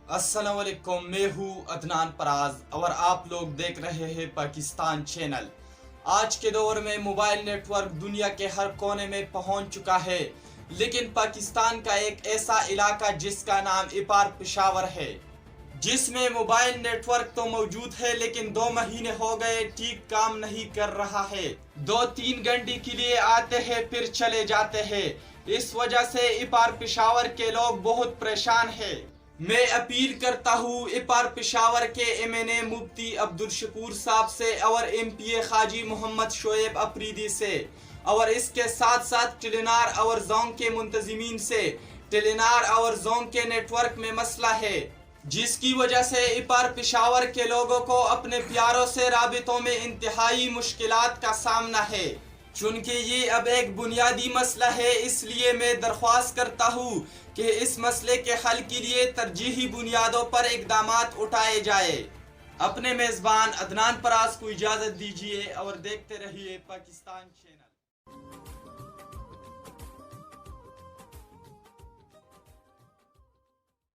अस्सलाम वालेकुम, मैं हूँ अदनान पराज और आप लोग देख रहे हैं पाकिस्तान चैनल। आज के दौर में मोबाइल नेटवर्क दुनिया के हर कोने में पहुंच चुका है, लेकिन पाकिस्तान का एक ऐसा इलाका जिसका नाम इपार पेशावर है, जिसमें मोबाइल नेटवर्क तो मौजूद है लेकिन 2 महीने हो गए ठीक काम नहीं कर रहा है। 2-3 घंटे के लिए आते हैं फिर चले जाते हैं। इस वजह से इपार पेशावर के लोग बहुत परेशान हैं। मैं अपील करता हूँ इपार पेशावर के एमएनए मुफ्ती अब्दुल शकूर साहब से और एमपीए खाजी मोहम्मद शोएब अफरीदी से, और इसके साथ साथ टेलीनार और जोंग के मुंतजिमीन से। टेलीनार और जोंग के नेटवर्क में मसला है, जिसकी वजह से इपार पेशावर के लोगों को अपने प्यारों से राबितों में इंतहाई मुश्किलात का सामना है। चूँकि ये अब एक बुनियादी मसला है, इसलिए मैं दरख्वास्त करता हूँ कि इस मसले के हल के लिए तरजीही बुनियादों पर इक़दामात उठाए जाए। अपने मेज़बान अदनान परास को इजाज़त दीजिए और देखते रहिए पाकिस्तान चैनल।